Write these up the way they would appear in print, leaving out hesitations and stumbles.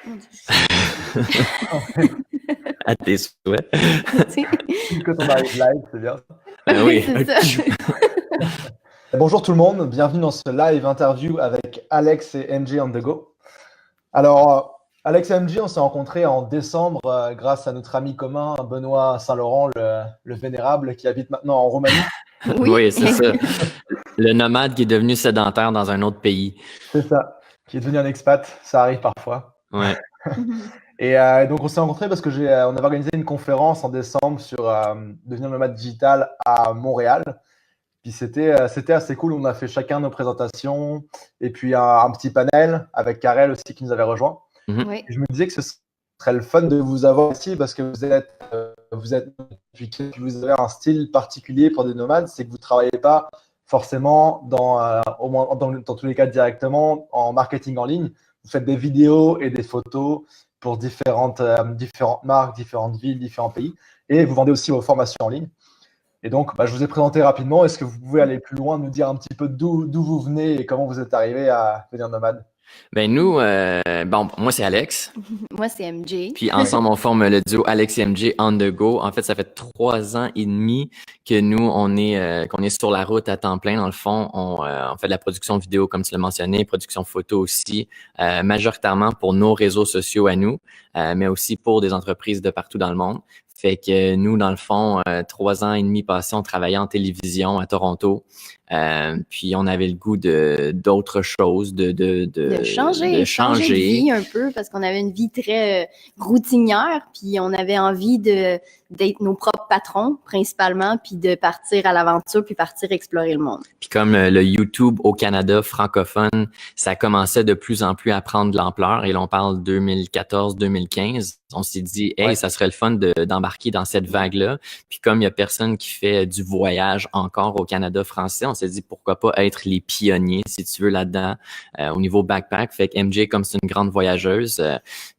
Mon Dieu. À tes souhaits. Quand on arrive live, c'est bien. Oui. C'est ça. Bonjour tout le monde, bienvenue dans ce live interview avec Alex et MJ on the go. Alors, Alex et MJ, on s'est rencontrés en décembre grâce à notre ami commun Benoît Saint-Laurent, le vénérable, qui habite maintenant en Roumanie. Oui, c'est ça. Le nomade qui est devenu sédentaire dans un autre pays. C'est ça, qui est devenu un expat, ça arrive parfois. Ouais. Et donc on s'est rencontrés parce que on avait organisé une conférence en décembre sur devenir nomade digital à Montréal. Puis c'était assez cool, on a fait chacun nos présentations et puis un petit panel avec Karel aussi qui nous avait rejoint. Oui. Et je me disais que ce serait le fun de vous avoir ici parce que vous êtes puis vous avez un style particulier pour des nomades, c'est que vous ne travaillez pas forcément au moins dans tous les cas directement en marketing en ligne. Vous faites des vidéos et des photos pour différentes marques, différentes villes, différents pays. Et vous vendez aussi vos formations en ligne. Et donc, je vous ai présenté rapidement. Est-ce que vous pouvez aller plus loin, nous dire un petit peu d'où vous venez et comment vous êtes arrivé à devenir nomade? Ben nous, moi c'est Alex. Moi, c'est MJ. Puis ensemble, on forme le duo Alex et MJ on the go. En fait, ça fait 3 ans et demi que nous, qu'on est sur la route à temps plein. Dans le fond, on fait de la production vidéo, comme tu l'as mentionné, production photo aussi, majoritairement pour nos réseaux sociaux à nous, mais aussi pour des entreprises de partout dans le monde. Fait que nous, dans le fond, 3 ans et demi passés, on travaillait en télévision à Toronto. Puis on avait le goût d'autres choses, de changer de vie un peu, parce qu'on avait une vie très routinière, puis on avait envie d'être nos propres patrons, principalement, puis de partir à l'aventure, puis partir explorer le monde. Puis comme le YouTube au Canada francophone, ça commençait de plus en plus à prendre de l'ampleur, et là on parle 2014-2015, on s'est dit, hey, ça serait le fun d'embarquer dans cette vague-là. Puis comme il y a personne qui fait du voyage encore au Canada français, on s'est dit pourquoi pas être les pionniers, si tu veux, là-dedans, au niveau backpack. Fait que MJ, comme c'est une grande voyageuse,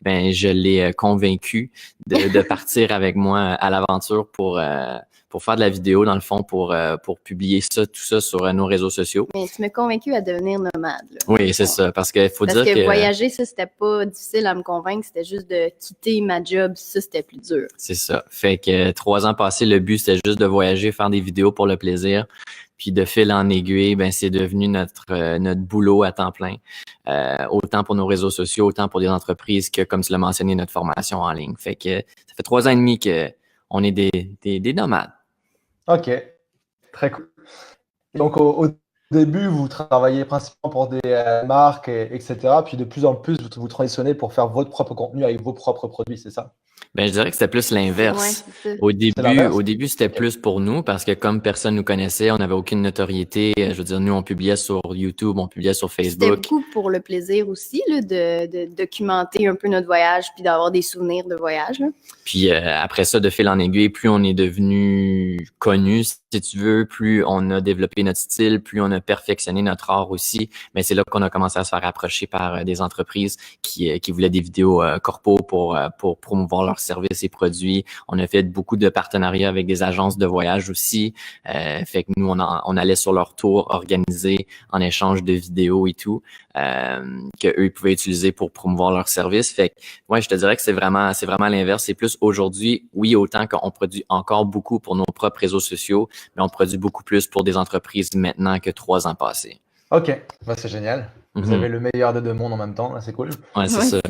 je l'ai convaincue de partir avec moi à l'aventure pour faire de la vidéo, dans le fond, pour publier tout ça sur nos réseaux sociaux. Mais tu m'as convaincu à devenir nomade. Là. Oui, c'est ça, parce que faut dire que voyager, ça, c'était pas difficile à me convaincre, c'était juste de quitter ma job, ça, c'était plus dur. C'est ça. Fait que 3 ans passés, le but, c'était juste de voyager, faire des vidéos pour le plaisir. Puis de fil en aiguille, c'est devenu notre boulot à temps plein, autant pour nos réseaux sociaux, autant pour des entreprises que, comme tu l'as mentionné, notre formation en ligne. Fait que ça fait 3 ans et demi que on est des nomades. Ok, très cool. Donc au début, vous travaillez principalement pour des marques, etc. Puis de plus en plus, vous transitionnez pour faire votre propre contenu avec vos propres produits, c'est ça? Je dirais que c'était plus l'inverse. Ouais, au début, c'était plus pour nous parce que comme personne nous connaissait, on n'avait aucune notoriété. Je veux dire, nous, on publiait sur YouTube, on publiait sur Facebook. C'était beaucoup pour le plaisir aussi, là, de documenter un peu notre voyage puis d'avoir des souvenirs de voyage. Là. Puis après ça, de fil en aiguille, plus on est devenu connu, si tu veux, plus on a développé notre style, plus on a perfectionné notre art aussi. Mais c'est là qu'on a commencé à se faire approcher par des entreprises qui voulaient des vidéos corpo pour promouvoir leurs services et produits. On a fait beaucoup de partenariats avec des agences de voyage aussi. Fait que nous, on allait sur leur tour organisés en échange de vidéos et tout, que eux ils pouvaient utiliser pour promouvoir leurs services. Fait que, je te dirais que c'est vraiment l'inverse. C'est plus aujourd'hui, oui, autant qu'on produit encore beaucoup pour nos propres réseaux sociaux, mais on produit beaucoup plus pour des entreprises maintenant que 3 ans passés. Ok, c'est génial. Vous avez le meilleur des deux mondes en même temps, c'est cool. Ouais, c'est ça.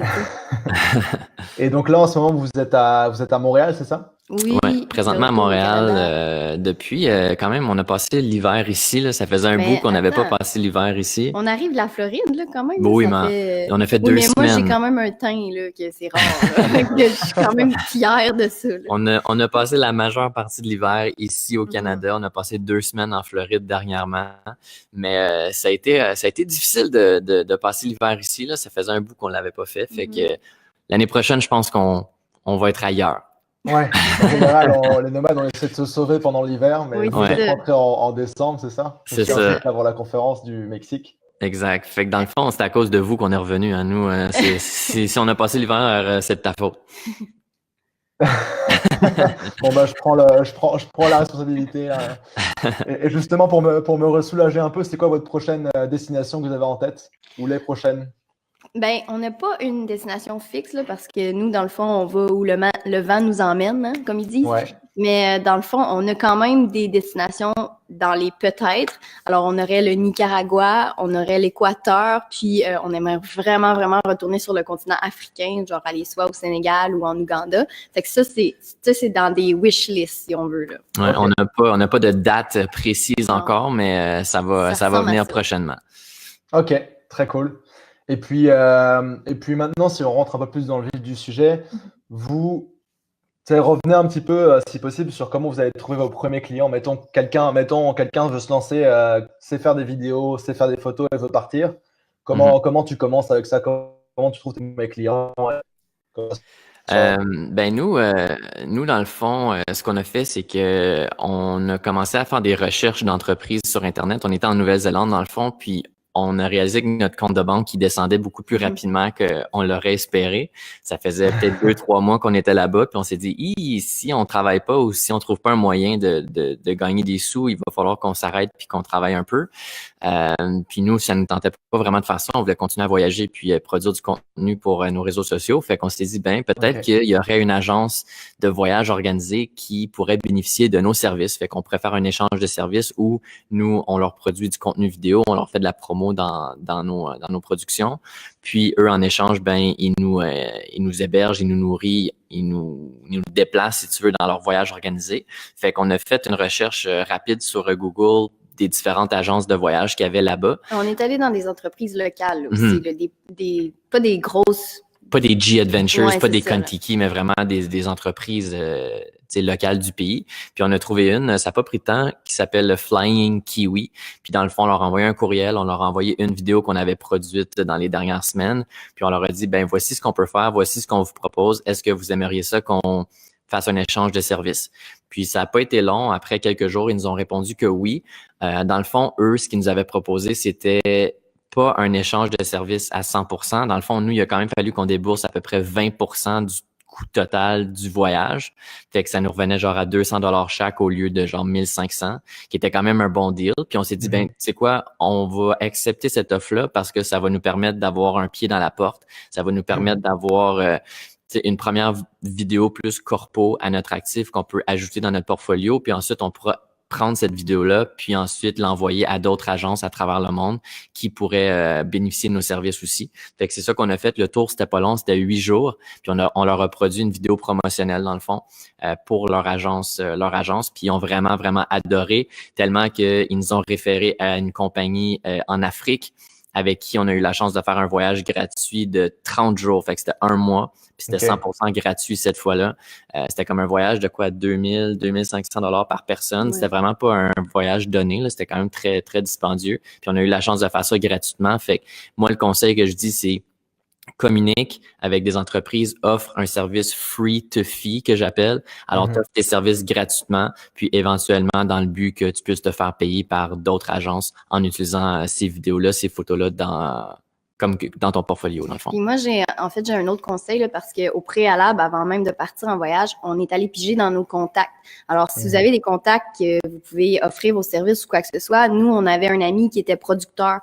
Et donc là, en ce moment, vous êtes à Montréal, c'est ça? Oui. Ouais, présentement à Montréal, depuis quand même, on a passé l'hiver ici. Là, ça faisait un bout qu'on n'avait pas passé l'hiver ici. On arrive de la Floride, là, quand même. Oui, on a fait 2 semaines. Mais moi, j'ai quand même un teint, là, que c'est rare. Que je suis quand même fière de ça. Là. On a passé la majeure partie de l'hiver ici au Canada. On a passé 2 semaines en Floride dernièrement. Mais ça a été difficile de passer l'hiver ici. Là. Ça faisait un bout qu'on l'avait pas fait. Fait que l'année prochaine, je pense qu'on va être ailleurs. Ouais, en général, les nomades, on essaie de se sauver pendant l'hiver, mais vous êtes rentré en décembre, c'est ça? C'est ça. Avant la conférence du Mexique. Exact. Fait que dans le fond, c'est à cause de vous qu'on est revenu. Hein. Nous, si on a passé l'hiver, c'est de ta faute. Bon, je prends la responsabilité. Et justement, pour me ressoulager un peu, c'est quoi votre prochaine destination que vous avez en tête? Ou les prochaines? Ben, on n'a pas une destination fixe là, parce que nous, dans le fond, on va où le vent nous emmène, hein, comme ils disent. Ouais. Mais dans le fond, on a quand même des destinations dans les peut-être. Alors, on aurait le Nicaragua, on aurait l'Équateur, puis on aimerait vraiment, vraiment retourner sur le continent africain, genre aller soit au Sénégal ou en Ouganda. Fait que ça, c'est dans des wish lists, si on veut, là. Ouais, Ok. on n'a pas de date précise Non. encore, mais ça va ressemble à venir ça. prochainement. Ok, très cool. Et puis maintenant, si on rentre un peu plus dans le vif du sujet, vous revenez un petit peu, si possible, sur comment vous avez trouvé vos premiers clients. Mettons, quelqu'un veut se lancer, sait faire des vidéos, sait faire des photos et veut partir. Comment tu commences avec ça? Comment tu trouves tes premiers clients? Nous, dans le fond, ce qu'on a fait, c'est que on a commencé à faire des recherches d'entreprises sur Internet. On était en Nouvelle-Zélande, dans le fond, puis on a réalisé que notre compte de banque, il descendait beaucoup plus rapidement qu'on l'aurait espéré. Ça faisait peut-être 2-3 mois qu'on était là-bas, puis on s'est dit, si on travaille pas ou si on trouve pas un moyen de gagner des sous, il va falloir qu'on s'arrête puis qu'on travaille un peu. Puis nous, ça ne nous tentait pas vraiment de faire ça. On voulait continuer à voyager puis produire du contenu pour nos réseaux sociaux. Fait qu'on s'est dit, peut-être qu'il y aurait une agence de voyage organisée qui pourrait bénéficier de nos services. Fait qu'on pourrait faire un échange de services où nous, on leur produit du contenu vidéo, on leur fait de la promo dans nos productions. Puis eux, en échange, ils nous hébergent, ils nous nourrissent, ils nous déplacent, si tu veux, dans leur voyage organisé. Fait qu'on a fait une recherche rapide sur Google des différentes agences de voyage qu'il y avait là-bas. On est allé dans des entreprises locales aussi, là, pas des grosses... Pas des G-Adventures, Ouais, pas des c'est ça, là. Contiki, mais vraiment des entreprises locales du pays. Puis on a trouvé une, ça n'a pas pris de temps, qui s'appelle le Flying Kiwi. Puis dans le fond, on leur a envoyé un courriel, on leur a envoyé une vidéo qu'on avait produite dans les dernières semaines. Puis on leur a dit, voici ce qu'on peut faire, voici ce qu'on vous propose. Est-ce que vous aimeriez ça qu'on fasse un échange de services? Puis ça n'a pas été long. Après quelques jours, ils nous ont répondu que oui. Dans le fond, eux, ce qu'ils nous avaient proposé, c'était pas un échange de services à 100%. Dans le fond, nous, il a quand même fallu qu'on débourse à peu près 20% du coût total du voyage. Fait que ça nous revenait genre à 200$ chaque au lieu de genre 1500, qui était quand même un bon deal. Puis on s'est dit, tu sais quoi, on va accepter cette offre-là parce que ça va nous permettre d'avoir un pied dans la porte. Ça va nous permettre d'avoir une première vidéo plus corpo à notre actif qu'on peut ajouter dans notre portfolio. Puis ensuite, on pourra prendre cette vidéo-là, puis ensuite l'envoyer à d'autres agences à travers le monde qui pourraient bénéficier de nos services aussi. Fait que c'est ça qu'on a fait. Le tour, c'était pas long, c'était 8 jours. Puis on leur a produit une vidéo promotionnelle, dans le fond, pour leur agence. Puis ils ont vraiment, vraiment adoré, tellement qu'ils nous ont référé à une compagnie en Afrique avec qui on a eu la chance de faire un voyage gratuit de 30 jours. Fait que c'était 1 mois, puis c'était 100% gratuit cette fois-là. C'était comme un voyage de quoi, 2500$ par personne. Ouais. C'était vraiment pas un voyage donné, là. C'était quand même très, très dispendieux. Puis on a eu la chance de faire ça gratuitement. Fait que moi, le conseil que je dis, c'est communique avec des entreprises, offre un service free to fee que j'appelle. Alors, tu offres tes services gratuitement, puis éventuellement dans le but que tu puisses te faire payer par d'autres agences en utilisant ces vidéos-là, ces photos-là comme dans ton portfolio, dans le fond. Puis moi, j'ai un autre conseil là, parce qu'au préalable, avant même de partir en voyage, on est allé piger dans nos contacts. Alors, si vous avez des contacts que vous pouvez offrir vos services ou quoi que ce soit, nous, on avait un ami qui était producteur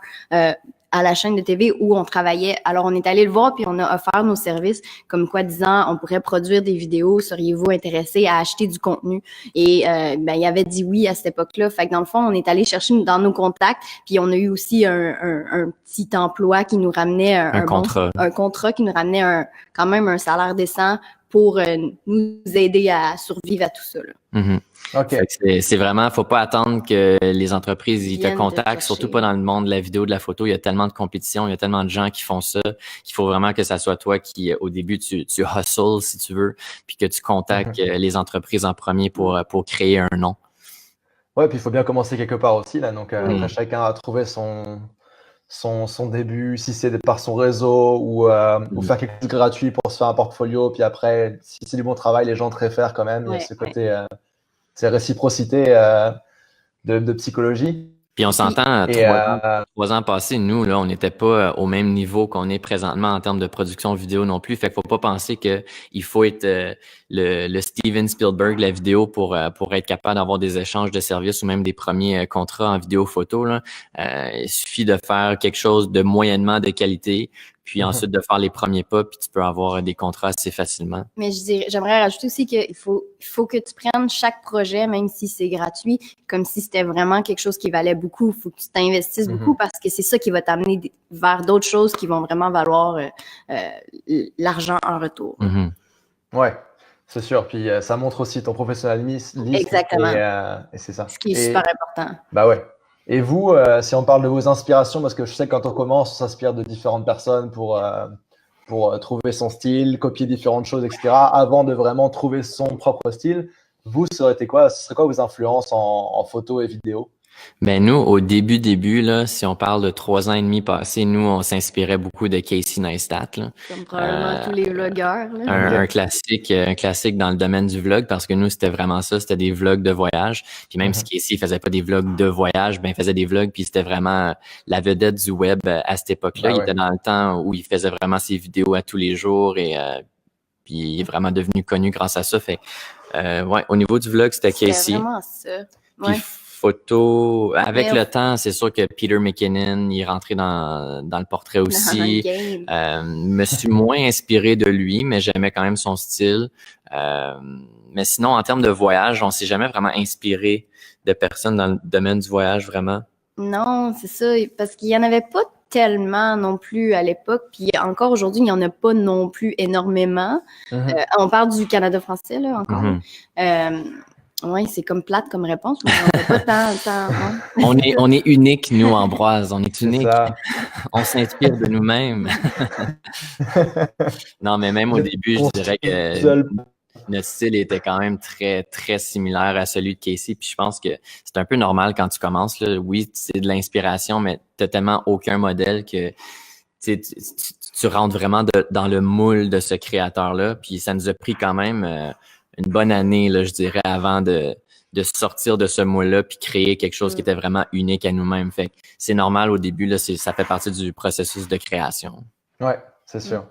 à la chaîne de TV où on travaillait. Alors, on est allé le voir puis on a offert nos services comme quoi disant on pourrait produire des vidéos, seriez-vous intéressé à acheter du contenu? Et il avait dit oui à cette époque-là. Fait que dans le fond, on est allé chercher dans nos contacts puis on a eu aussi un petit emploi qui nous ramenait un contrat qui nous ramenait quand même un salaire décent pour nous aider à survivre à tout ça, là. Okay. C'est vraiment, faut pas attendre que les entreprises ils te contactent, surtout pas dans le monde de la vidéo, de la photo. Il y a tellement de compétition, il y a tellement de gens qui font ça qu'il faut vraiment que ça soit toi qui, au début, tu hustles, si tu veux, puis que tu contactes les entreprises en premier pour créer un nom. Ouais, puis il faut bien commencer quelque part aussi, là. Donc, après, chacun a trouvé son début, si c'est par son réseau ou faire quelque chose de gratuit pour se faire un portfolio. Puis après, si c'est du bon travail, les gens te réfèrent quand même. Il y a ce côté, c'est réciprocité de psychologie. Puis on s'entend, 3 ans passés, nous, là, on n'était pas au même niveau qu'on est présentement en termes de production vidéo non plus. Fait qu'il faut pas penser que il faut être le Steven Spielberg de la vidéo pour être capable d'avoir des échanges de services ou même des premiers contrats en vidéo photo, là. Il suffit de faire quelque chose de moyennement de qualité, puis ensuite de faire les premiers pas, puis tu peux avoir des contrats assez facilement. Mais j'aimerais rajouter aussi qu'il faut que tu prennes chaque projet, même si c'est gratuit, comme si c'était vraiment quelque chose qui valait beaucoup. Il faut que tu t'investisses beaucoup parce que c'est ça qui va t'amener vers d'autres choses qui vont vraiment valoir l'argent en retour. Ouais, c'est sûr. Puis ça montre aussi ton professionnalisme. Exactement. Et c'est ça. Ce qui est super important. Bah ouais. Et vous, si on parle de vos inspirations, parce que je sais que quand on commence, on s'inspire de différentes personnes pour trouver son style, copier différentes choses, etc. Avant de vraiment trouver son propre style, vous, ce serait quoi vos influences en photo et vidéo? Ben nous, au début, là, si on parle de 3 ans et demi passés, nous, on s'inspirait beaucoup de Casey Neistat, là. Comme probablement tous les vlogueurs, là. Un classique dans le domaine du vlog, parce que nous, c'était vraiment ça, c'était des vlogs de voyage. Puis même si Casey faisait pas des vlogs de voyage, ben il faisait des vlogs, puis c'était vraiment la vedette du web à cette époque-là. Il était dans le temps où il faisait vraiment ses vidéos à tous les jours et puis il est vraiment devenu connu grâce à ça. Fait ouais, au niveau du vlog, c'était Casey. C'était vraiment ça. Ouais. Puis photo, avec le temps, c'est sûr que Peter McKinnon, il est rentré dans le portrait aussi. Me suis moins inspiré de lui, mais j'aimais quand même son style. Mais sinon, en termes de voyage, on s'est jamais vraiment inspiré de personnes dans le domaine du voyage, vraiment. Non, c'est ça, parce qu'il y en avait pas tellement non plus à l'époque, puis encore aujourd'hui, il n'y en a pas non plus énormément. On parle du Canada français, là, encore. Oui, c'est comme plate comme réponse, mais on n'a pas tant on est unique, nous, Ambroise. On est unique. Ça. On s'inspire de nous-mêmes. Non, mais même au début, je dirais que notre style était quand même très, très similaire à celui de Casey. Puis je pense que c'est un peu normal quand tu commences, là. Oui, c'est de l'inspiration, mais tu n'as tellement aucun modèle que tu rentres vraiment dans le moule de ce créateur-là. Puis ça nous a pris quand même une bonne année, là, je dirais, avant de sortir de ce moule-là puis créer quelque chose qui était vraiment unique à nous-mêmes. Fait que c'est normal au début, là, ça fait partie du processus de création. Ouais, c'est sûr.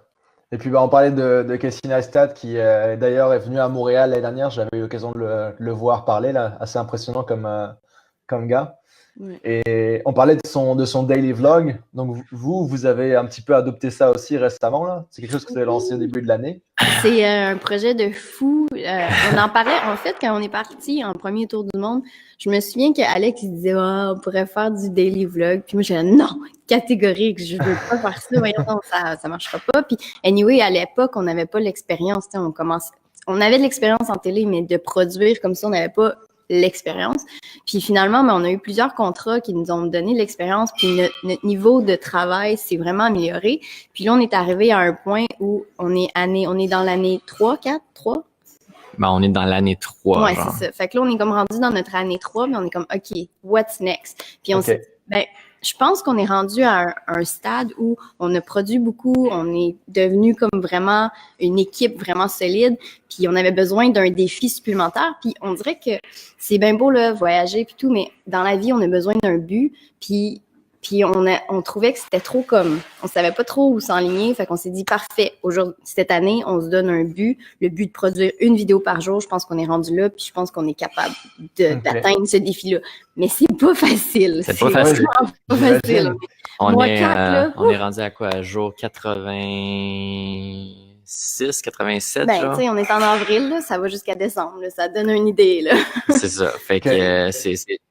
Et puis, on parlait de Casey Neistat qui, d'ailleurs, est venu à Montréal l'année dernière. J'avais eu l'occasion de le voir parler, là. Assez impressionnant comme gars. Ouais. Et on parlait de son daily vlog. Donc, vous avez un petit peu adopté ça aussi récemment, là. C'est quelque chose que vous avez lancé au début de l'année. C'est un projet de fou. On en parlait, en fait, quand on est parti en premier tour du monde. Je me souviens qu'Alex, il disait, on pourrait faire du daily vlog. Puis moi, j'ai dit, non, catégorique, je veux pas faire ça. Voyons, ça marchera pas. Puis, anyway, à l'époque, on n'avait pas l'expérience. On avait de l'expérience en télé, mais de produire comme ça, on n'avait pas l'expérience. Puis finalement, on a eu plusieurs contrats qui nous ont donné l'expérience, puis notre niveau de travail s'est vraiment amélioré. Puis là, on est arrivé à un point où on est dans l'année 3, 4, 3? Ben, on est dans l'année 3. Ouais, c'est ça. Fait que là, on est comme rendu dans notre année 3, mais on est comme, OK, what's next? Puis on s'est dit, je pense qu'on est rendu à un stade où on a produit beaucoup, on est devenu comme vraiment une équipe vraiment solide, puis on avait besoin d'un défi supplémentaire. Puis on dirait que c'est bien beau là, voyager puis tout, mais dans la vie, on a besoin d'un but. Puis on trouvait que c'était trop comme, on savait pas trop où s'enligner, fait qu'on s'est dit parfait. Aujourd'hui, cette année, on se donne un but, le but de produire une vidéo par jour. Je pense qu'on est rendu là, puis je pense qu'on est capable d'atteindre ce défi-là. Mais c'est pas facile. C'est pas facile. Pas facile. On est rendu à quoi? Jour 86, 87, ben, tu sais, on est en avril, là, ça va jusqu'à décembre, là, ça donne une idée, là. C'est ça. Fait que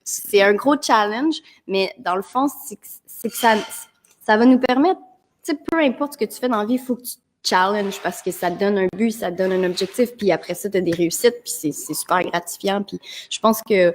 c'est un gros challenge, mais dans le fond, c'est que ça va nous permettre, tu sais, peu importe ce que tu fais dans la vie, il faut que tu te challenges parce que ça te donne un but, ça te donne un objectif, puis après ça, tu as des réussites, puis c'est super gratifiant, puis je pense que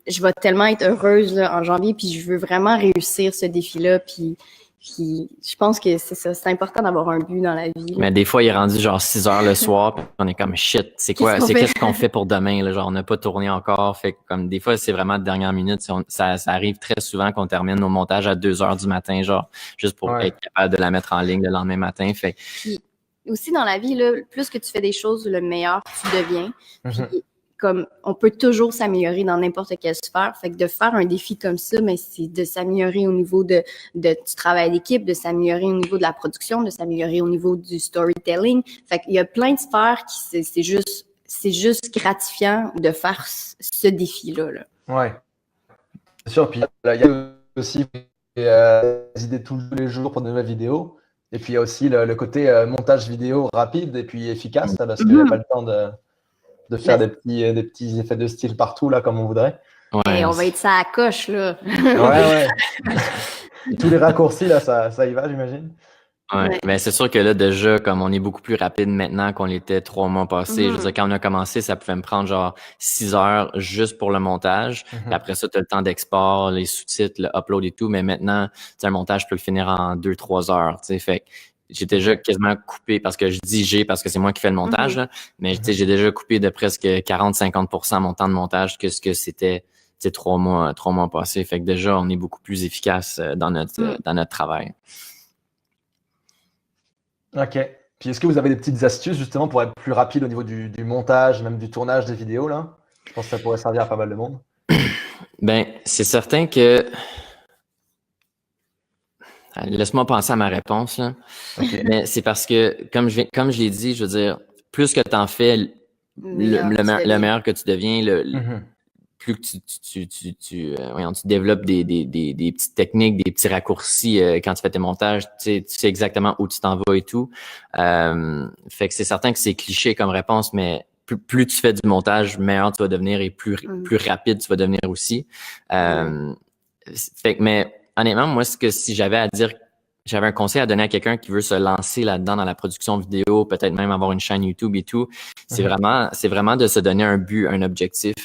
je vais tellement être heureuse là, en janvier, puis je veux vraiment réussir ce défi-là, puis je pense que c'est ça, c'est important d'avoir un but dans la vie. Là. Mais des fois, il est rendu genre 6 heures le soir, puis on est comme shit, qu'est-ce qu'on fait pour demain, là, genre on n'a pas tourné encore, fait que comme des fois c'est vraiment de dernière minute, ça arrive très souvent qu'on termine nos montages à 2 heures du matin, genre juste pour être capable de la mettre en ligne le lendemain matin, fait. Puis aussi dans la vie là, plus que tu fais des choses, le meilleur tu deviens. Puis, comme on peut toujours s'améliorer dans n'importe quelle sphère. Fait que de faire un défi comme ça, mais c'est de s'améliorer au niveau du travail d'équipe, de s'améliorer au niveau de la production, de s'améliorer au niveau du storytelling. Fait qu'il y a plein de sphères qui c'est juste gratifiant de faire ce défi-là. Là. Ouais. C'est sûr. Puis il y a aussi des idées tous les jours pour de nouvelles vidéos. Et puis il y a aussi le côté montage vidéo rapide et puis efficace, là, parce qu'il n'y a pas le temps de faire des petits effets de style partout, là, comme on voudrait. Ouais, on va être ça à coche, là. Ouais. Tous les raccourcis, là, ça y va, j'imagine. Ouais. Ben, c'est sûr que là, déjà, comme on est beaucoup plus rapide maintenant qu'on l'était 3 mois passés, je veux dire, quand on a commencé, ça pouvait me prendre genre 6 heures juste pour le montage. Puis après ça, tu as le temps d'export, les sous-titres, le upload et tout. Mais maintenant, un montage, je peux le finir en 2-3 heures. Fait que j'ai déjà quasiment coupé, parce que je dis parce que c'est moi qui fais le montage, là, mais j'ai déjà coupé de presque 40-50% mon temps de montage que ce que c'était 3 mois passés. Fait que déjà, on est beaucoup plus efficace dans notre travail. OK. Puis est-ce que vous avez des petites astuces justement pour être plus rapide au niveau du montage, même du tournage des vidéos là? Je pense que ça pourrait servir à pas mal de monde. Ben, c'est certain que... Laisse-moi penser à ma réponse, là. Okay. Mais c'est parce que, comme je l'ai dit, je veux dire, plus que tu en fais, le meilleur que tu deviens, plus que tu développes des petites techniques, des petits raccourcis quand tu fais tes montages, tu sais exactement où tu t'en vas et tout. Fait que c'est certain que c'est cliché comme réponse, mais plus tu fais du montage, meilleur tu vas devenir et plus rapide tu vas devenir aussi. Fait que, mais honnêtement, moi, si j'avais à dire, j'avais un conseil à donner à quelqu'un qui veut se lancer là-dedans dans la production vidéo, peut-être même avoir une chaîne YouTube et tout, c'est vraiment de se donner un but, un objectif.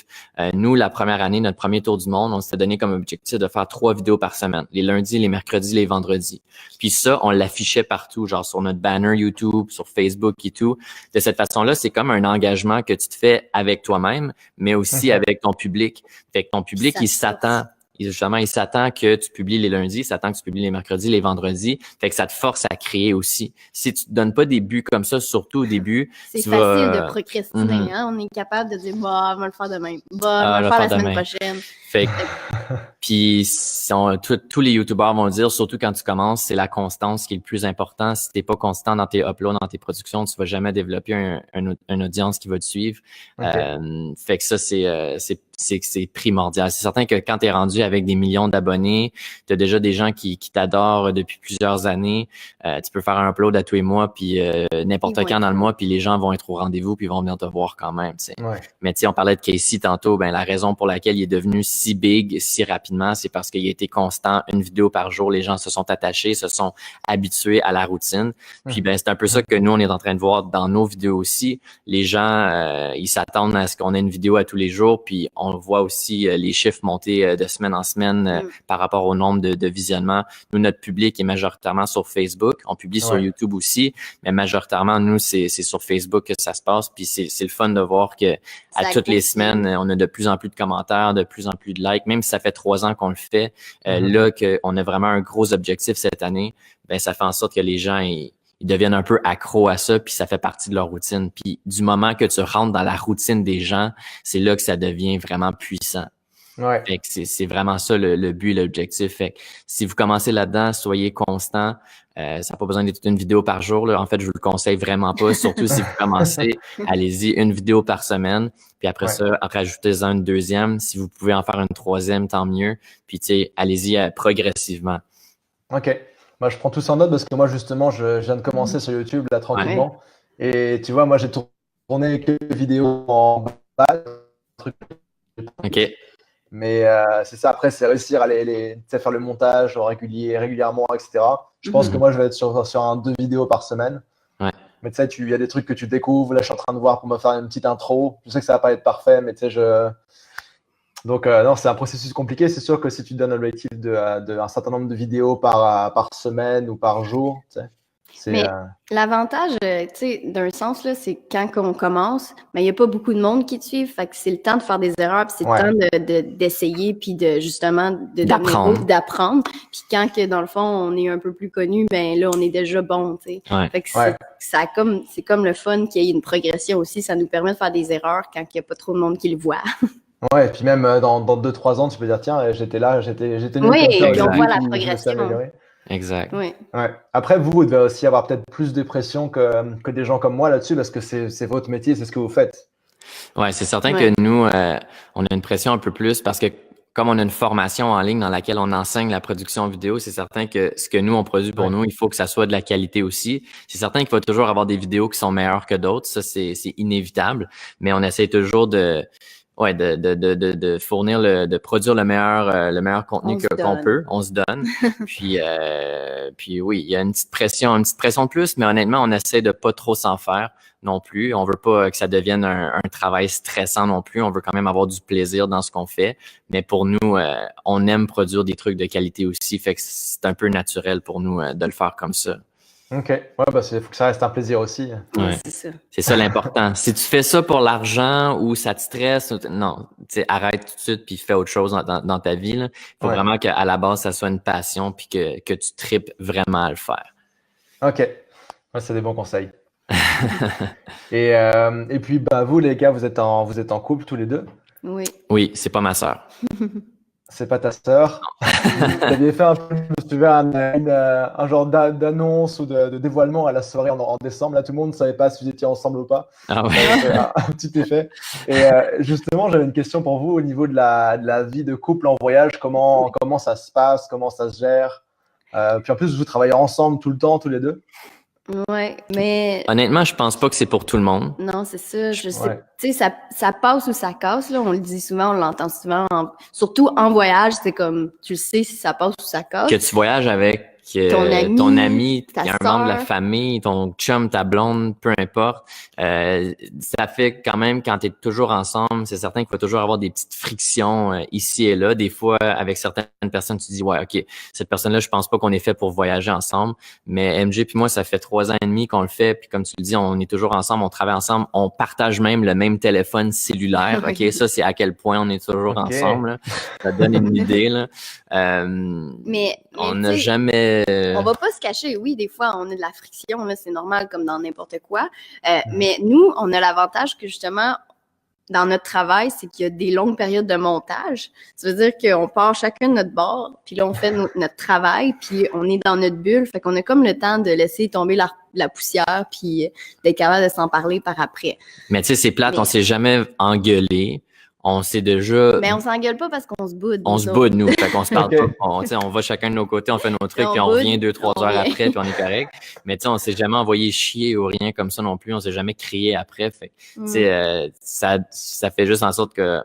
Nous, la première année, notre premier tour du monde, on s'était donné comme objectif de faire 3 vidéos par semaine, les lundis, les mercredis, les vendredis. Puis ça, on l'affichait partout, genre sur notre banner YouTube, sur Facebook et tout. De cette façon-là, c'est comme un engagement que tu te fais avec toi-même, mais aussi avec ton public. Fait que ton public, il s'attend que tu publies les lundis, il s'attend que tu publies les mercredis, les vendredis. Fait que ça te force à créer aussi. Si tu te donnes pas des buts comme ça, surtout au début, c'est facile de procrastiner. Hein? On est capable de dire, bah, on va le faire demain. Bah, on va le faire la semaine prochaine. Fait que, puis tous les YouTubeurs vont dire, surtout quand tu commences, c'est la constance qui est le plus important. Si t'es pas constant dans tes uploads, dans tes productions, tu vas jamais développer une audience qui va te suivre. Fait que ça, c'est primordial. C'est certain que quand tu es rendu avec des millions d'abonnés, tu as déjà des gens qui t'adorent depuis plusieurs années. Tu peux faire un upload à tous les mois, puis n'importe quand dans le mois, puis les gens vont être au rendez-vous, puis ils vont venir te voir quand même. Mais on parlait de Casey tantôt, ben la raison pour laquelle il est devenu si big, si rapidement, c'est parce qu'il a été constant, une vidéo par jour. Les gens se sont attachés, se sont habitués à la routine. Puis ben c'est un peu ça que nous, on est en train de voir dans nos vidéos aussi. Les gens, ils s'attendent à ce qu'on ait une vidéo à tous les jours, puis on voit aussi les chiffres monter de semaine en semaine par rapport au nombre de visionnements. Nous, notre public est majoritairement sur Facebook. On publie sur YouTube aussi, mais majoritairement, nous, c'est sur Facebook que ça se passe. Puis c'est le fun de voir que à toutes les semaines, on a de plus en plus de commentaires, de plus en plus de likes. Même si ça fait 3 ans qu'on le fait, là, qu'on a vraiment un gros objectif cette année, ben ça fait en sorte que les gens, ils deviennent un peu accros à ça, puis ça fait partie de leur routine. Puis du moment que tu rentres dans la routine des gens, c'est là que ça devient vraiment puissant. Fait que c'est vraiment ça le but, l'objectif. Fait que si vous commencez là-dedans, soyez constant. Ça n'a pas besoin d'être une vidéo par jour, là. En fait, je vous le conseille vraiment pas. Surtout si vous commencez, allez-y, une vidéo par semaine. Puis après ça, rajoutez-en une deuxième. Si vous pouvez en faire une troisième, tant mieux. Puis tu sais, allez-y progressivement. OK. Moi, je prends tout ça en note parce que moi, justement, je viens de commencer sur YouTube là tranquillement. Et tu vois, moi, j'ai tourné quelques vidéos en bas. OK. Mais c'est ça, après, c'est réussir à faire le montage régulièrement, etc. Je pense que moi, je vais être sur 2 vidéos par semaine. Mais tu sais, il y a des trucs que tu découvres. Là, je suis en train de voir pour me faire une petite intro. Je sais que ça va pas être parfait, mais tu sais, Donc, non, c'est un processus compliqué. C'est sûr que si tu donnes l'objectif d'un certain nombre de vidéos par semaine ou par jour, tu sais, mais l'avantage, tu sais, d'un sens, là, c'est quand on commence, mais il n'y a pas beaucoup de monde qui te suit. Fait que c'est le temps de faire des erreurs, puis c'est le temps d'essayer, puis d'apprendre. Puis quand, dans le fond, on est un peu plus connu, ben là, on est déjà bon, tu sais. Fait que c'est comme le fun qu'il y ait une progression aussi. Ça nous permet de faire des erreurs quand il n'y a pas trop de monde qui le voit. Ouais, et puis même dans 2-3 ans, tu peux dire, tiens, j'étais là, j'étais mieux. Oui, et puis on voit la progression. Exact. Après, vous devez aussi avoir peut-être plus de pression que des gens comme moi là-dessus, parce que c'est votre métier, c'est ce que vous faites. Ouais, c'est certain que nous, on a une pression un peu plus parce que comme on a une formation en ligne dans laquelle on enseigne la production vidéo, c'est certain que ce que nous, on produit pour nous, il faut que ça soit de la qualité aussi. C'est certain qu'il va toujours avoir des vidéos qui sont meilleures que d'autres. Ça, c'est inévitable. Mais on essaie toujours de fournir de produire le meilleur contenu qu'on peut. On se donne. Puis oui, il y a une petite pression de plus, mais honnêtement, on essaie de pas trop s'en faire non plus. On veut pas que ça devienne un travail stressant non plus. On veut quand même avoir du plaisir dans ce qu'on fait. Mais pour nous, on aime produire des trucs de qualité aussi. Fait que c'est un peu naturel pour nous de le faire comme ça. OK. Ouais, bah, faut que ça reste un plaisir aussi. Ouais, c'est ça. C'est ça l'important. Si tu fais ça pour l'argent ou ça te stresse, non, tu sais, arrête tout de suite puis fais autre chose dans ta vie, là. Faut vraiment qu'à la base, ça soit une passion puis que tu tripes vraiment à le faire. OK. Ouais, c'est des bons conseils. Et puis, bah, vous, les gars, vous êtes en couple tous les deux? Oui. Oui, c'est pas ma sœur. C'est pas ta sœur. Vous aviez fait un peu, je me souviens, un genre d'annonce ou de dévoilement à la soirée en décembre. Là, tout le monde ne savait pas si vous étiez ensemble ou pas. Ah ouais. Un petit effet. Et justement, j'avais une question pour vous au niveau de la vie de couple en voyage. Comment ça se passe? Comment ça se gère? Puis en plus, vous travaillez ensemble tout le temps, tous les deux? Ouais, mais Honnêtement, je pense pas que c'est pour tout le monde. non, c'est ça. Je sais, tu sais, ça passe ou ça casse, là. On le dit souvent, on l'entend souvent. Surtout en voyage, c'est comme, tu le sais si ça passe ou ça casse. Que tu voyages avec ton ami, un membre de la famille, ton chum, ta blonde, peu importe. Ça fait quand même, quand tu es toujours ensemble, c'est certain qu'il va toujours avoir des petites frictions ici et là. Des fois, avec certaines personnes, tu dis, ouais, OK, cette personne-là, je pense pas qu'on est fait pour voyager ensemble. Mais MJ puis moi, ça fait 3 ans et demi qu'on le fait. Puis comme tu le dis, on est toujours ensemble, on travaille ensemble, on partage même le même téléphone cellulaire. OK, ça, c'est à quel point on est toujours ensemble. Là. Ça donne une idée, là. Mais on n'a jamais... On va pas se cacher, oui, des fois, on a de la friction, là, c'est normal comme dans n'importe quoi. Mais nous, on a l'avantage que justement, dans notre travail, c'est qu'il y a des longues périodes de montage. Ça veut dire qu'on part chacun de notre bord, puis là, on fait notre travail, puis on est dans notre bulle. Fait qu'on a comme le temps de laisser tomber la poussière, puis d'être capable de s'en parler par après. Mais tu sais, c'est plate, on s'est jamais engueulé. On sait déjà. Mais on s'engueule pas parce qu'on se boude. On se boude, nous. Fait qu'on se parle pas. On va chacun de nos côtés, on fait nos trucs, puis on revient 2-3 heures après, puis on est correct. Mais tu sais, on s'est jamais envoyé chier ou rien comme ça non plus. On s'est jamais crié après. Fait tu sais, ça fait juste en sorte que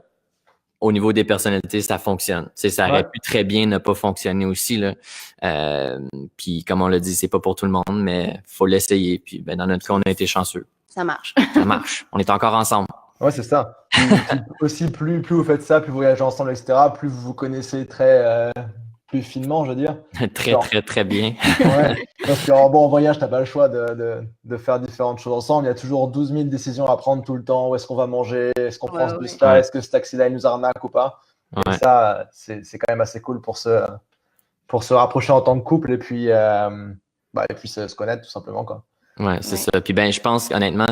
au niveau des personnalités, ça fonctionne. Tu sais, ça aurait pu très bien ne pas fonctionner aussi, là. Puis comme on l'a dit, c'est pas pour tout le monde, mais faut l'essayer. Puis ben, dans notre cas, on a été chanceux. Ça marche. Ça marche. On est encore ensemble. Ouais, c'est ça. Aussi, plus vous faites ça, plus vous voyagez ensemble, etc., plus vous vous connaissez plus finement, je veux dire. Très bien. Ouais, parce qu'en voyage, tu n'as pas le choix de faire différentes choses ensemble. Il y a toujours 12 000 décisions à prendre tout le temps. Où est-ce qu'on va manger? Est-ce qu'on prend ce bus-là? Est-ce que ce taxi-là, il nous arnaque ou pas? Et ça, c'est quand même assez cool pour se rapprocher en tant que couple et puis se connaître tout simplement, quoi. Ouais, c'est ça. Puis ben, je pense honnêtement,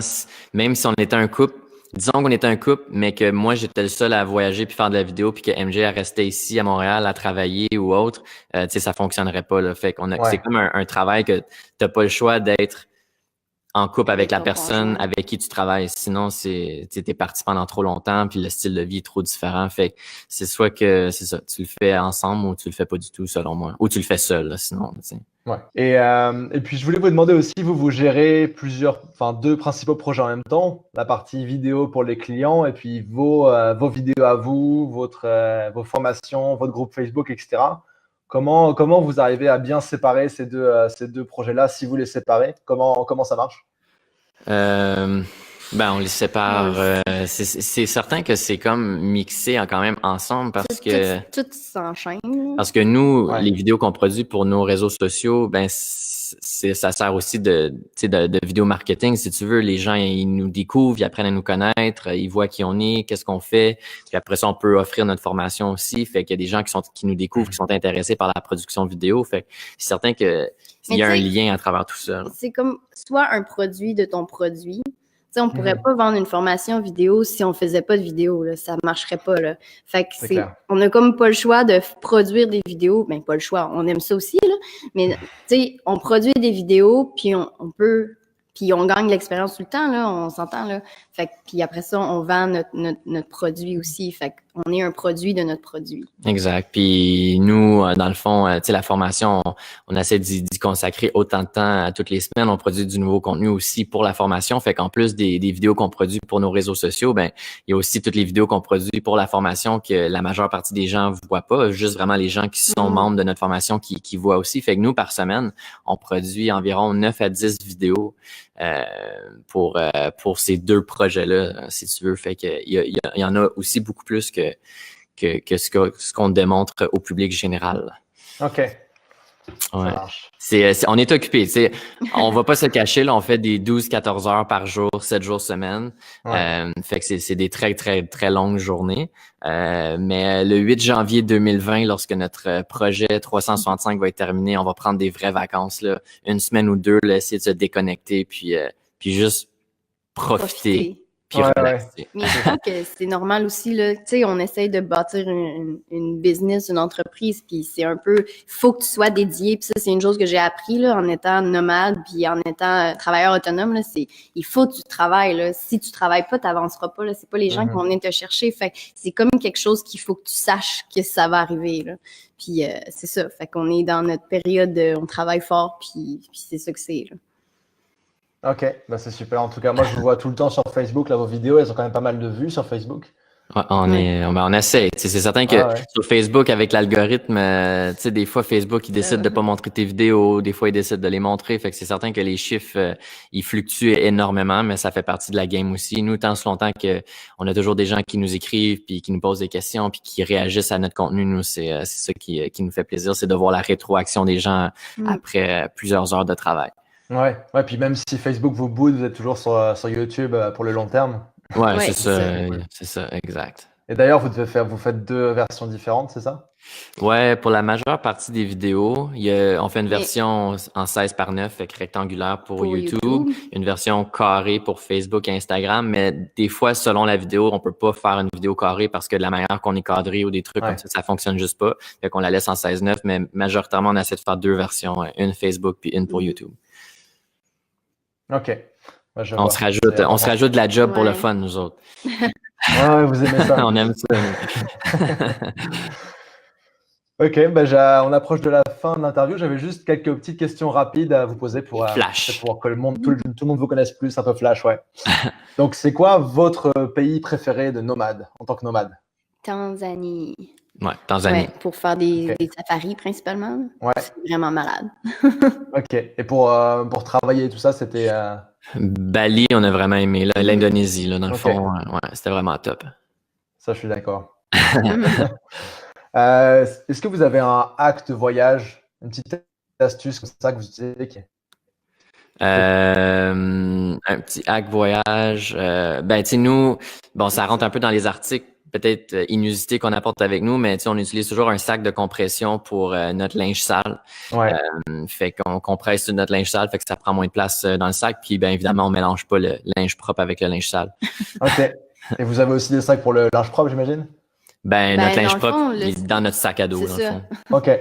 même si on était un couple, disons qu'on était un couple, mais que moi j'étais le seul à voyager puis faire de la vidéo, puis que MJ a resté ici à Montréal à travailler ou autre, tu sais, ça fonctionnerait pas là. Fait qu'on c'est comme un travail que t'as pas le choix d'être en couple avec la personne avec qui tu travailles. Sinon, t'es parti pendant trop longtemps, puis le style de vie est trop différent. Fait que c'est soit que c'est ça, tu le fais ensemble ou tu le fais pas du tout, selon moi, ou tu le fais seul, là, sinon. T'sais. Ouais. Et puis je voulais vous demander aussi, vous gérez deux principaux projets en même temps, la partie vidéo pour les clients et puis vos vidéos à vous, vos formations, votre groupe Facebook, etc. Comment vous arrivez à bien séparer ces deux projets-là, si vous les séparez? Comment ça marche? Ben, on les sépare. C'est certain que c'est comme mixé quand même ensemble parce que tout s'enchaîne. Parce que nous, les vidéos qu'on produit pour nos réseaux sociaux, ben ça sert aussi de vidéo marketing. Si tu veux, les gens ils nous découvrent, ils apprennent à nous connaître, ils voient qui on est, qu'est-ce qu'on fait. Puis après ça, on peut offrir notre formation aussi. Fait qu'il y a des gens qui nous découvrent, qui sont intéressés par la production vidéo. Fait que c'est certain que il y a un lien à travers tout ça. C'est comme soit un produit de ton produit. T'sais, on pourrait pas vendre une formation vidéo si on faisait pas de vidéo, là. Ça marcherait pas, là. Fait que on a comme pas le choix de produire des vidéos. Ben, pas le choix. On aime ça aussi, là. Mais, tu sais, on produit des vidéos, puis puis on gagne l'expérience tout le temps, là. On s'entend, là. Fait que, puis après ça, on vend notre produit aussi. Fait on est un produit de notre produit. Exact. Puis nous, dans le fond, tu sais, la formation, on essaie d'y consacrer autant de temps à toutes les semaines. On produit du nouveau contenu aussi pour la formation. Fait qu'en plus des vidéos qu'on produit pour nos réseaux sociaux, ben il y a aussi toutes les vidéos qu'on produit pour la formation que la majeure partie des gens voient pas. Juste vraiment les gens qui sont membres de notre formation qui voient aussi. Fait que nous, par semaine, on produit environ 9 à 10 vidéos pour ces deux projets-là, si tu veux. Fait que il y en a aussi beaucoup plus que ce qu'on démontre au public général. OK. Ouais. On est occupé, tu sais. On va pas se cacher, là, on fait des 12-14 heures par jour, 7 jours semaine. Ouais. Fait que c'est des très, très, très longues journées. Mais le 8 janvier 2020, lorsque notre projet 365 va être terminé, on va prendre des vraies vacances, là, une semaine ou deux, là, essayer de se déconnecter, puis juste profiter. Puis relaxer. Mais je crois que c'est normal aussi, là. Tu sais, on essaye de bâtir une business, une entreprise, puis c'est un peu, faut que tu sois dédié. Puis ça, c'est une chose que j'ai appris, là, en étant nomade, puis en étant travailleur autonome, là, il faut que tu travailles, là. Si tu travailles pas, t'avanceras pas, là. C'est pas les gens qui vont venir te chercher. Fait que c'est comme quelque chose qu'il faut que tu saches que ça va arriver, là. Puis c'est ça. Fait qu'on est dans notre période, on travaille fort, puis c'est ça que c'est, là. Ok, bah c'est super. En tout cas, moi, je vous vois tout le temps sur Facebook. Là, vos vidéos, elles ont quand même pas mal de vues sur Facebook. Ouais, on essaie. C'est certain que sur Facebook, avec l'algorithme, tu sais, des fois, Facebook, il décide de pas montrer tes vidéos. Des fois, il décide de les montrer. Fait que c'est certain que les chiffres, ils fluctuent énormément, mais ça fait partie de la game aussi. Nous, tant ce longtemps que on a toujours des gens qui nous écrivent, puis qui nous posent des questions, puis qui réagissent à notre contenu, nous, c'est ça qui nous fait plaisir. C'est de voir la rétroaction des gens après plusieurs heures de travail. Ouais, puis même si Facebook vous boude, vous êtes toujours sur YouTube pour le long terme. Ouais, c'est ça, exact. Et d'ailleurs, vous faites deux versions différentes, c'est ça? Ouais, pour la majeure partie des vidéos, on fait une version en 16:9, fait que rectangulaire pour YouTube, une version carrée pour Facebook et Instagram, mais des fois, selon la vidéo, on peut pas faire une vidéo carrée parce que de la manière qu'on est cadré ou des trucs comme ça fonctionne juste pas. Fait qu'on la laisse en 16:9, mais majoritairement, on essaie de faire deux versions, une Facebook puis une pour YouTube. Ok. Ouais, on se rajoute de la job pour le fun, nous autres. Ouais, vous aimez ça. On aime ça. Ok, on approche de la fin de l'interview. J'avais juste quelques petites questions rapides à vous poser pour que tout le monde vous connaisse plus, un peu flash, ouais. Donc, c'est quoi votre pays préféré de nomade, en tant que nomade? Tanzanie. Ouais, Tanzanie. Ouais, pour faire des safaris principalement. Ouais. C'est vraiment malade. Ok. Et pour travailler et tout ça, c'était... Bali, on a vraiment aimé. L'Indonésie, là, dans le fond, c'était vraiment top. Ça, je suis d'accord. Est-ce que vous avez un hack de voyage, une petite astuce comme ça que vous utilisez? Un petit hack voyage. Tu sais, nous, ça rentre un peu dans les articles peut-être inusités qu'on apporte avec nous, mais on utilise toujours un sac de compression pour notre linge sale. Ouais. Fait qu'on compresse notre linge sale, fait que ça prend moins de place dans le sac. Puis bien évidemment, on mélange pas le linge propre avec le linge sale. OK. Et vous avez aussi des sacs pour le linge propre, j'imagine? Notre linge propre est dans notre sac à dos, dans le fond. OK.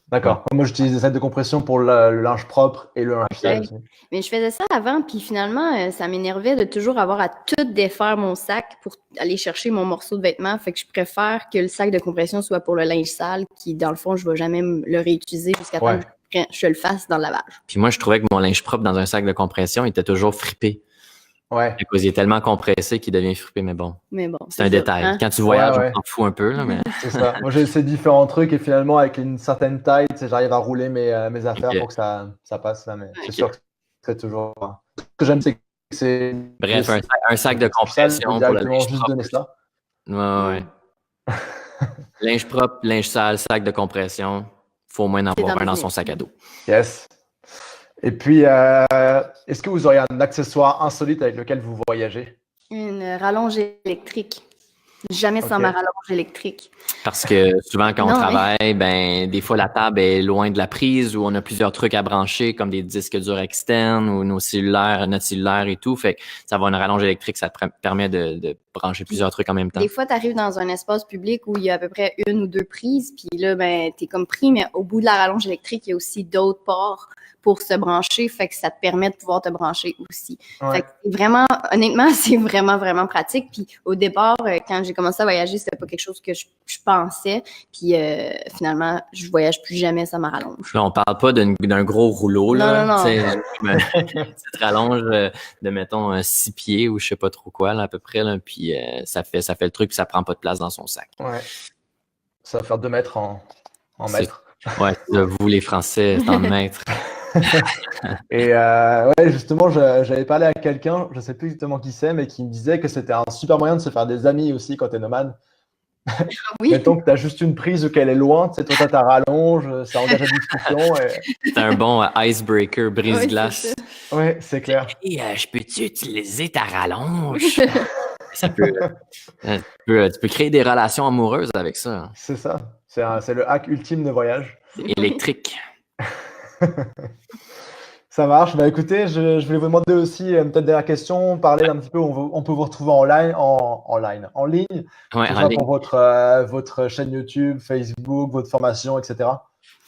D'accord. Ouais. Moi, j'utilise des sacs de compression pour le linge propre et le linge sale aussi. Mais je faisais ça avant, puis finalement, ça m'énervait de toujours avoir à tout défaire mon sac pour aller chercher mon morceau de vêtement. Fait que je préfère que le sac de compression soit pour le linge sale, qui, dans le fond, je ne vais jamais le réutiliser jusqu'à temps que je le fasse dans le lavage. Puis moi, je trouvais que mon linge propre dans un sac de compression était toujours fripé. Ouais. Il est tellement compressé qu'il devient frippé, mais bon. C'est un détail. Hein? Quand tu voyages, on s'en fout un peu. Là, mais... C'est ça. Moi, j'ai essayé différents trucs et finalement, avec une certaine taille, j'arrive à rouler mes affaires pour que ça passe. Là, mais c'est sûr que c'est toujours... Ce que j'aime, c'est que c'est... Bref, un sac de compression pour le linge juste donner ça. Ouais. Linge propre, linge sale, sac de compression. Il faut au moins en avoir un dans son sac à dos. Yes. Et puis, est-ce que vous auriez un accessoire insolite avec lequel vous voyagez? Une rallonge électrique. Jamais sans ma rallonge électrique. Parce que souvent, quand on travaille, des fois, la table est loin de la prise ou on a plusieurs trucs à brancher, comme des disques durs externes ou notre cellulaire et tout. Fait que ça va une rallonge électrique, ça te permet de brancher plusieurs trucs en même temps. Des fois, tu arrives dans un espace public où il y a à peu près 1 ou 2 prises, puis là, ben, t'es comme pris, mais au bout de la rallonge électrique, il y a aussi d'autres ports pour se brancher, fait que ça te permet de pouvoir te brancher aussi. Ouais. Fait que c'est vraiment, honnêtement, c'est vraiment, vraiment pratique. Puis au départ, quand j'ai commencé à voyager, c'était pas quelque chose que je pensais. Puis finalement, je voyage plus jamais, ça me rallonge. Là, on parle pas d'un gros rouleau, là. Non. Tu te rallonges de, mettons, 6 pieds ou je sais pas trop quoi, là, à peu près, là, puis ça fait le truc, puis ça prend pas de place dans son sac. Ouais. Ça va faire 2 mètres en mètres. Ouais, vous, les Français, en mètres. Et ouais, justement, j'avais parlé à quelqu'un, je sais plus exactement qui c'est, mais qui me disait que c'était un super moyen de se faire des amis aussi quand tu es nomade. Oui. Mettons que tu as juste une prise ou qu'elle est loin, tu sais, toi, tu as ta rallonge, ça engage la discussion. C'est un bon icebreaker, brise-glace. Oui, c'est clair. Et je peux-tu utiliser ta rallonge? Ça peut, tu peux créer des relations amoureuses avec ça. C'est ça. C'est le hack ultime de voyage. C'est électrique. Ça marche. Bah, écoutez, je voulais vous demander aussi, peut-être dernière question, parler un petit peu, on peut vous retrouver en ligne, Ouais, tout en ça ligne. pour votre chaîne YouTube, Facebook, votre formation, etc.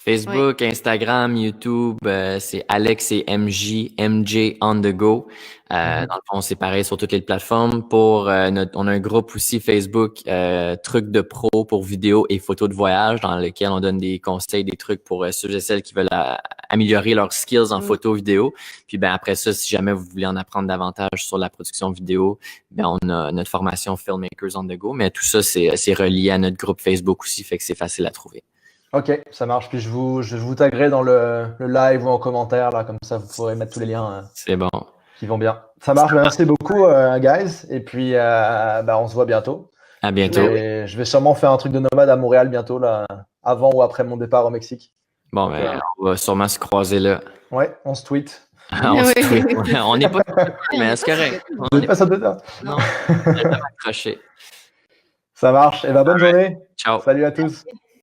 Facebook, Instagram, YouTube, c'est Alex et MJ on the go. Dans le fond, c'est pareil sur toutes les plateformes. On a un groupe aussi Facebook, trucs de pro pour vidéos et photos de voyage, dans lequel on donne des conseils, des trucs pour ceux et celles qui veulent améliorer leurs skills en photo vidéo. Puis ben après ça, si jamais vous voulez en apprendre davantage sur la production vidéo, ben on a notre formation Filmmakers on the go. Mais tout ça, c'est relié à notre groupe Facebook aussi, fait que c'est facile à trouver. Ok, ça marche. Puis je vous taguerai dans le live ou en commentaire, là, comme ça vous pourrez mettre tous les liens C'est bon. qui vont bien. Ça marche. Merci beaucoup, guys. Et puis, on se voit bientôt. À bientôt. Je vais sûrement faire un truc de nomade à Montréal bientôt, là, avant ou après mon départ au Mexique. Bon, ben, on va sûrement se croiser là. Ouais, on se tweet. On n'est pas mais c'est correct. On n'est pas ça de ça. Non, on est accroché. Ça marche. Et bonne journée. Ciao. Salut à tous.